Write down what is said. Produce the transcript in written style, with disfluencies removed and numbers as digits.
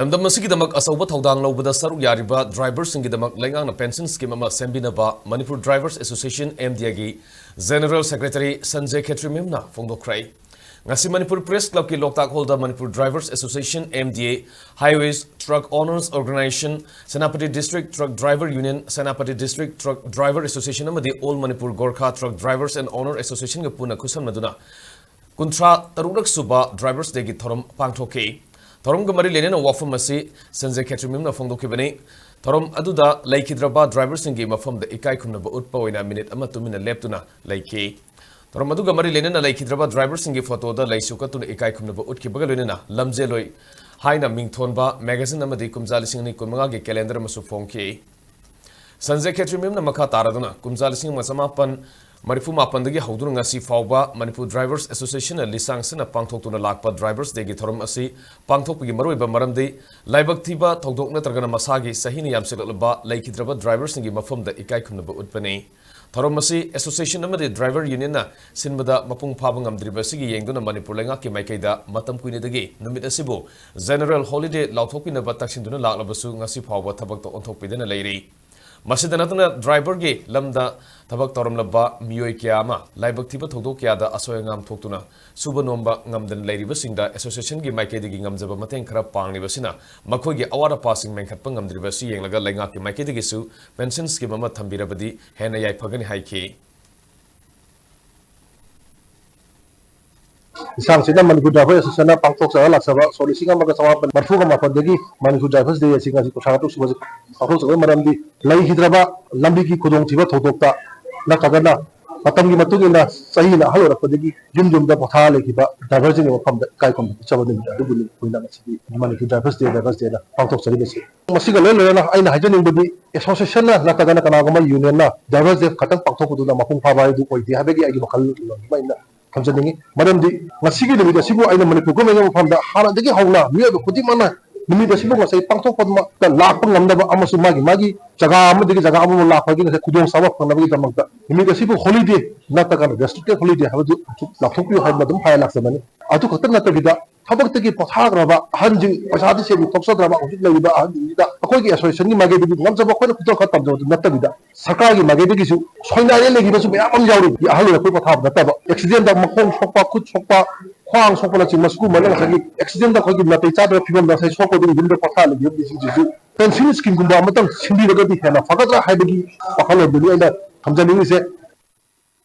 Amdam masigidamak asawa thaudang lawbada saruk yariba drivers singidamak lengang pension scheme ama sembinaba Manipur Drivers Association MDA gi General Secretary Sanjay Khetri memna phongdokrai. Ngasi Manipur Press Club ki Loktak Holder Manipur Drivers Association MDA Highways Truck Owners Organization Senapati District Truck Driver Union Senapati District Truck Driver Association amadi All Manipur Gorkha Truck Drivers and Owner Association ga puna kusan maduna kuntra tarunak Suba Drivers Day gi Thouram Pangthokkhare Thouram ga mari lenena wafam asi Sanjay Khetri memna phongdokibani Thouram aduda laikhidraba drivers singi mafam da ikai khumnaba utpa oina minute ama tumina leptuna laiki Thouram aduga mari lenena laikhidraba drivers singi photo da laisuka tuna ikai khumnaba utkibaga lenena lamjeloi haina mingthonba magazine amadi kumjali singni kunmanga ge calendar masu phongki Sanjay Khetri memna makha taraduna kumjali sing masamapan Marifu Mapandagi Haudun Ngasi Fauba, Manipur Drivers Association, Lisang Sina Pangthok to Lakpa Drivers, Degi Thouram Asi, Pangthok Gimaru Maramdi, Laibak Tiba, Togdok Natragana Masagi, Sahini Yamsilaba, Laikidraba Drivers and Gimafum the Ikai Kunaba Utpane. Thouram Asi Association Namadi Driver Union, Sinmada Mapung Pabangam Dribasigi, Yanguna Manipur Langaki Maikeda, Matam Quinidagi, Numit Asibo, General Holiday, Lautopina Bataxinduna Labasu, Ngasi Fauba, Tabak on Topidana Lady. Masidanatana driver ge lamda tabak toram labba miyoi kiyama laibak thiba thogdo kiyada asoy ngam thoktuna suba nomba ngamdan leiriba singda association gi maike digi ngamjaba mateng khara pangni basina makhoi gi awara passing menkhatpa ngamdriba si yenglaga lainga ki maike digi su pension scheme ama thambirabadi hena yai phagani haiki Isang sina Manipur Drivers Association Pangthok sa laksaba solising ang magasawapan marfuga mapandagi Manipur Drivers Day singa si kusanga tu suba Pangthok sa maramdi lai hidraba lambi ki kudong tiba thotokta nakagana matam gi matugina sahina halora padagi jum da potha le kiba drivers ni mapam kai kom chabani adu bulu kuina si Manipur Drivers Day da Pangthok sa besi masiga le na aina hajaning budi association na nakagana kana gama union na drivers day khatang Pangthok du na mapung phabai du oidi habegi agi bakal maina kamjadingi maramdi ngasigi numida sibu aina Manipur government famda hana degi hawna miyo khudi mana numida sibu ngasai Pangthok padma ta lakpa ngamdaba amasu magi jaga amadegi jaga amu lakpa gi khudong sabak panabagi damagda numida sibu holiday nata kan restricted holiday hadu lakhokyu haidna dum phaya laksamani atu khatan nata gida thabak pothagraba hanjing pasadi se toksadraba ujik laiba hanjingida akoigi association ni mage degi ngamjaba khoi khutong khatam do nata gida sarkar gi mage degi su soinare legi basu bayam jawri ya halu ko pothab nata accident da makong sokpa khut sokpa khwang sokpa la chin masku malang sagi accident da khogi natai cha da phibam da sai sokko ding dimda potha legi bi ji pension scheme gumba matang sindi daga di hena fagadra haibagi pakhalo duli aina kamjani se